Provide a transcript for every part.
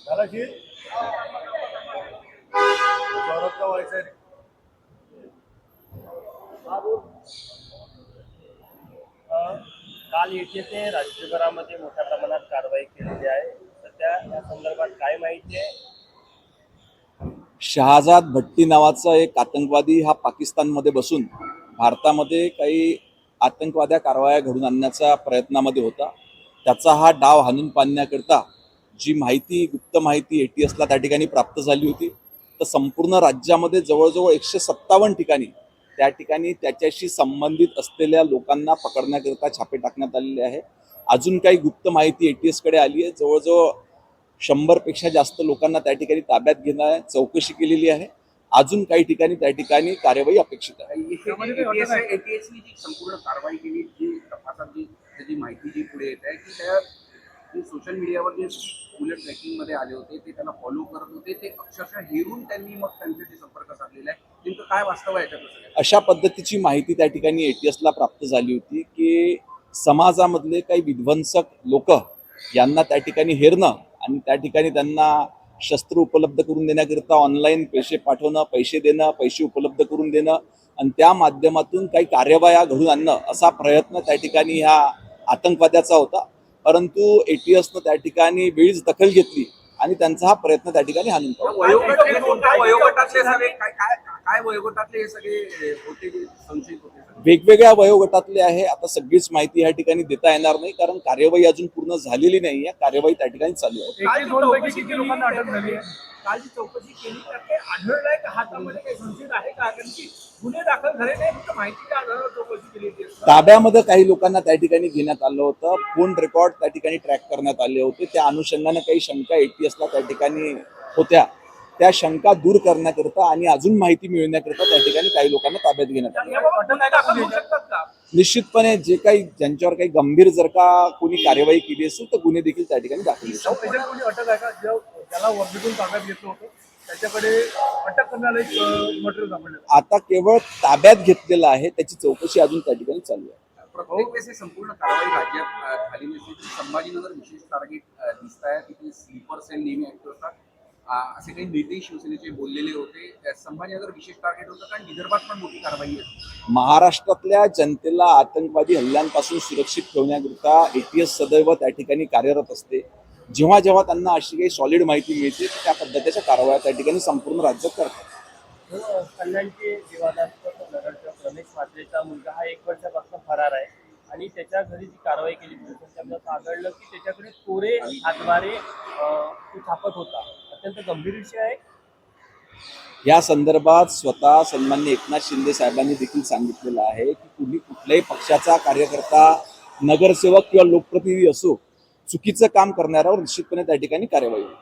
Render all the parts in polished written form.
झाला की सौरभचा व्हायचा आहे. काल येथे ते राज्यभरामध्ये मोठ्या प्रमाणात कारवाई केलेली आहे. सध्या या संदर्भात काय माहिती आहे? शहाजाद भट्टी नावाचा एक आतंकवादी हा पाकिस्तानमध्ये बसून भारतामध्ये काही आतंकवाद्या कारवाया घडून आणण्याच्या प्रयत्नामध्ये होता. त्याचा हा डाव हाणून पाडण्याकरता जी माहिती गुप्त माहिती ATSला त्या ठिकाणी प्राप्त झाली होती, तर संपूर्ण राज्यामध्ये जवळजवळ 157 ठिकाणी त्या ठिकाणी त्याच्याशी संबंधित असलेल्या लोकांना पकडण्याकरता छापे टाकण्यात आलेले आहे. अजून काही गुप्त माहिती ATSकडे आली आहे. जवळजवळ 100पेक्षा जास्त लोकांना त्या ठिकाणी ताब्यात घेणं चौकशी केलेली आहे. अजून काही ठिकाणी त्या ठिकाणी कार्यवाही अपेक्षित आहे. एटीएसनी जी संपूर्ण कारवाई केली, जी तपासात जी माहिती जी पुढे येत आहे की त्या जे सोशल मीडियावर जे मुलं ट्रेकिंगमध्ये आले होते ते त्यांना फॉलो करत होते, ते अक्षरशः हेरून त्यांनी मग त्यांच्याशी संपर्क साधलेला आहे. नेमकं काय वास्तव आहे याच्यात? अशा पद्धतीची माहिती त्या ठिकाणी ATSला प्राप्त झाली होती की समाजामधले काही विध्वंसक लोक यांना त्या ठिकाणी हेरणं आणि त्या ठिकाणी त्यांना शस्त्र उपलब्ध करून देण्याकरिता ऑनलाईन पैसे पाठवणं, पैसे देणं, पैसे उपलब्ध करून देणं आणि त्या माध्यमातून काही कार्यवाया घडून आणणं असा प्रयत्न त्या ठिकाणी ह्या आतंकवाद्याचा होता. परंतु ATSनं त्या ठिकाणी वेळीच दखल घेतली आणि त्यांचा हा प्रयत्न त्या ठिकाणी हाणून काय वयोगटातले हे सगळे होते जे संशयित होते? वेगवेगळ्या वयोगटातले आहे. आता सगळीच माहिती या ठिकाणी देता येणार नाही, कारण कार्यवाही अजून पूर्ण झालेली नाही आहे. कार्यवाही त्या ठिकाणी चालू आहे. किती लोकांना अटक झाली आहे? काल जी चौकशी केली त्यात काही आढळलंय का? हातामध्ये काही संशय आहे का? कारण की गुन्हे दाखल झाले नाही, फक्त माहितीच्या आधारावर चौकशी केली. ताब्यामध्ये काही लोकांना त्या ठिकाणी घेण्यात आलं होतं. फोन रेकॉर्ड त्या ठिकाणी ट्रॅक करण्यात आले होते. त्या अनुषंगाने काही शंका ATSला त्या ठिकाणी होत्या. त्या शंका दूर करण्याकरता आणि अजून माहिती मिळवण्याकरता त्या ठिकाणी काही लोकांना ताब्यात घेण्यात आलं. निश्चितपणे जे काही ज्यांच्यावर काही गंभीर जर का कोणी कार्यवाही केली असेल तर गुन्हे देखील त्या ठिकाणी दाखल कोणी अटक आहे का? ज्याला वर्दीतून ताब्यात घेतलं होतं त्याच्याकडे अटक करण्याला एक मटेरियल सापडलं. आता केवळ ताब्यात घेतलेलं आहे, त्याची चौकशी अजून त्या ठिकाणी चालू आहे. प्रत्येक वेळेस संपूर्ण कारवाई राज्यात झाली नसते. संभाजीनगर विशेष टार्गेट दिसत आहे. तिथे स्लीपर सेल नेहमी ऍक्टिव्ह असतात. असे काही नेते शिवसेनेचे बोललेले होते. संभाजीनगर विशेष टार्गेट होतं कारण विदर्भात पण मोठी कारवाई आहे. महाराष्ट्रातल्या जनतेला आतंकवादी हल्ल्यांपासून सुरक्षित ठेवण्याकरिता ATS सदैव त्या ठिकाणी कार्यरत असते. जेव्हा जेव्हा त्यांना अशी काही सॉलिड माहिती मिळते त्या पद्धतीच्या कारवाया त्या ठिकाणी संपूर्ण राज्यात करतात. कल्याणचे विवादास्पद नगरसेवक रमेश म्हात्रेचा मुलगा हा 1 वर्षापासून फरार आहे आणि त्याच्या घरी जी कारवाई केली पोलिसांच्या आढळलं की त्याच्याकडे कोरे हातवारे तो छापत होता. अत्यंत गंभीर विषय आहे. या संदर्भात स्वतः सन्माननीय एकनाथ शिंदे साहेबांनी देखील सांगितलेलं आहे की कुणी कुठल्याही पक्षाचा कार्यकर्ता, नगरसेवक किंवा लोकप्रतिनिधी असो, चुकीचं काम करणाऱ्यावर निश्चितपणे त्या ठिकाणी कारवाई होईल.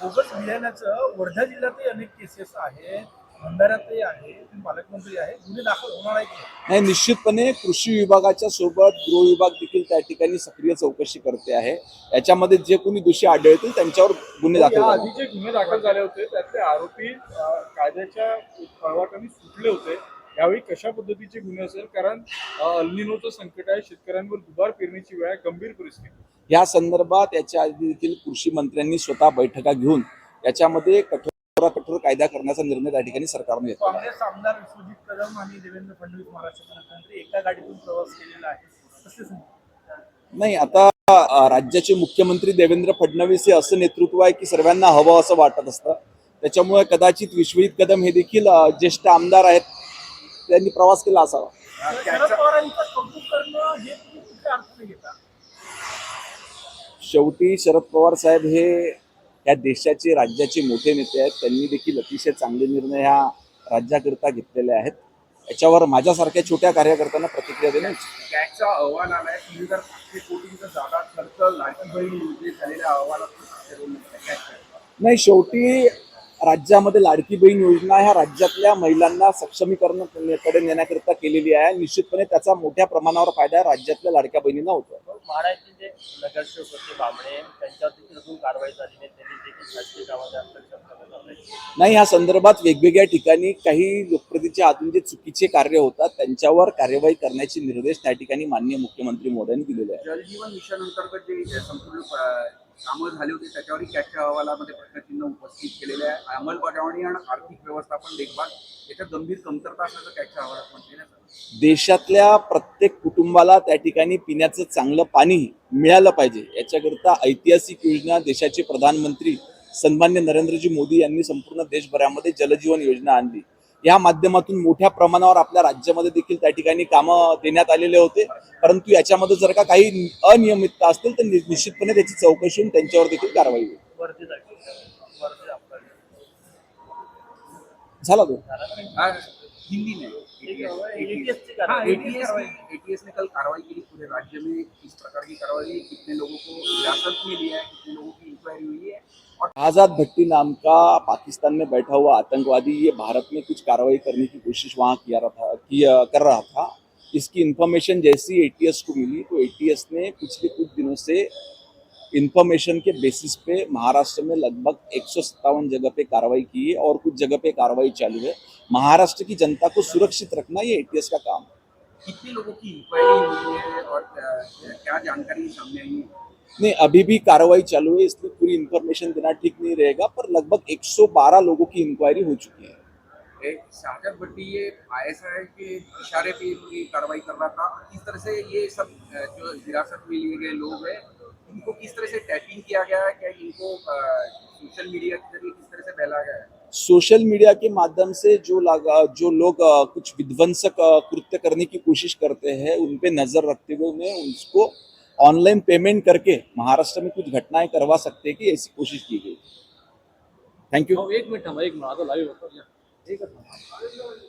बोगस बियाण्याचं वर्धा जिल्ह्यातही अनेक केसेस आहे, भंडाऱ्यातही आहे, पालकमंत्री आहे, गुन्हे दाखल होणार आहेत. नाही, निश्चितपणे कृषी विभागाच्या सोबत गृह विभाग देखील त्या ठिकाणी सक्रिय चौकशी करते आहे. याच्यामध्ये जे कोणी दोषी आढळतील त्यांच्यावर गुन्हे दाखल आधी जे गुन्हे दाखल झाले होते त्यातले आरोपी कायद्याच्या पळवाटाने सुटले होते. यावेळी कशा पद्धतीचे गुन्हे असेल? कारण अल्निनोचं संकट आहे, शेतकऱ्यांवर दुबार पेरणीची वेळ आहे, गंभीर परिस्थिती. या संदर्भात याच्या आधी देखील कृषी मंत्र्यांनी स्वतः बैठका घेऊन याच्यामध्ये कठोर कायदा करण्याचा निर्णय त्या ठिकाणी सरकारने घेतला. काँग्रेस आमदार विश्वजित कदम आणि देवेंद्र फडणवीस महाराष्ट्राचे मुख्यमंत्री एका गाडीतून प्रवास केलेला आहे. नाही, आता राज्याचे मुख्यमंत्री देवेंद्र फडणवीस हे असं नेतृत्व आहे की सर्वांना हवं असं वाटत असतं. त्याच्यामुळे कदाचित विश्वजित कदम हे देखील ज्येष्ठ आमदार आहेत, त्यांनी प्रवास केला असावा. शरद पवारांचं कौतुक करणं हे तुम्ही कुठल्या अर्थाने घेता? शेवटी शरद पवार साहेब हे या देशाचे राज्याचे मोठे नेते आहेत. त्यांनी देखील अतिशय चांगले निर्णय ह्या राज्याकरिता घेतलेले आहेत. याच्यावर माझ्यासारख्या छोट्या कार्यकर्त्यांना प्रतिक्रिया देणं. गॅगचा अहवाल आलाय. 3,500 कोटींचा जादा खर्च लाडकी बहीण योजनेत झालेल्या अहवालात नाही, शेवटी राज्यामध्ये लाडकी बहीण योजना ह्या राज्यातल्या महिलांना सक्षमीकरणाकडे नेण्याकरिता केलेली आहे. निश्चितपणे त्याचा मोठ्या प्रमाणावर फायदा राज्यातल्या लाडक्या बहिणींना होतो. महाराष्ट्राचे जे नगरसेवक होते बामणे त्यांच्यावर देखील अजून कारवाई झाली नाही. त्यांनी देखील शासकीय कामामध्ये हस्तक्षेप नाही, या संदर्भात वेगवेगळ्या ठिकाणी काही लोकप्रतिनिधीच्या हातून जे चुकीचे कार्य होतात त्यांच्यावर कार्यवाही करण्याचे निर्देश त्या ठिकाणी माननीय मुख्यमंत्री मोदयांनी दिलेले आहेत. जल जीवन मिशन अंतर्गत जे संपूर्ण कामं झाले होते त्याच्यावरही कॅगच्या अहवालामध्ये प्रश्नचिन्ह उपस्थित केलेले आहे. अंमलबजावणी आणि आर्थिक व्यवस्थापन देखभाल याच्यात गंभीर कमतरता असल्याचं कॅगच्या अहवालात म्हटलेलं आहे. देशातल्या प्रत्येक कुटुंबाला त्या ठिकाणी पिण्याचं चांगलं पाणी मिळालं पाहिजे याच्याकरता ऐतिहासिक योजना देशाचे प्रधानमंत्री सन्मान्य नरेंद्रजी मोदी यांनी संपूर्ण देशभरामध्ये जलजीवन योजना आणली. या माध्यमातून मोठ्या प्रमाणावर आपल्या राज्यामध्ये देखील त्या ठिकाणी कामं देण्यात आलेले होते. परंतु याच्यामध्ये जर का काही अनियमितता असतील तर निश्चितपणे त्याची चौकशी होऊन त्यांच्यावर देखील कारवाई होईल. वरती झाला तो हा, हिंदी में ATS ची कारवाई. एटीएस ने कल कार्रवाई की पूरे राज्य में किस प्रकार की कार्रवाई हुई, कितने लोगों को हिरासत में लिया है, कितने लोगों की इंक्वायरी हुई है और आजाद भट्टी नाम का पाकिस्तान में बैठा हुआ आतंकवादी ये भारत में कुछ कार्रवाई करने की कोशिश वहाँ कर रहा था. इसकी इन्फॉर्मेशन जैसी एटीएस को मिली तो एटीएस ने पिछले कुछ दिनों से इन्फॉर्मेशन के बेसिस पे महाराष्ट्र में लगभग 157 जगह पे कार्रवाई की है और कुछ जगह पे कार्रवाई चालू है. महाराष्ट्र की जनता को सुरक्षित रखना ये एटीएस का काम है. कितने लोगों की इंक्वायरी हुई है और क्या जानकारी सामने आई है? नहीं, अभी भी कार्रवाई चालू है इसलिए पूरी इन्फॉर्मेशन देना ठीक नहीं रहेगा, पर लगभग 112 लोगों की इंक्वायरी हो चुकी है. शाहजद भट्टी ये ऐसा है कि इशारे पे पूरी कार्रवाई कर रहा था. किस तरह से ये सब जो हिरासत में लिए गए लोग हैं इनको किस तरह से टैपिंग किया गया है, क्या इनको सोशल मीडिया के जरिए किस तरह से फैला गया है? सोशल मीडिया के माध्यम से जो लोग कुछ विध्वंसक कृत्य करने की कोशिश करते हैं उन पे नजर रखते हुए उन्हें उसको ऑनलाइन पेमेंट करके महाराष्ट्र में कुछ घटनाएं करवा सकते हैं कि ऐसी कोशिश की गई. Thank you. एक मिनिट आता लाईव्ह होतो. एकच मिनिट.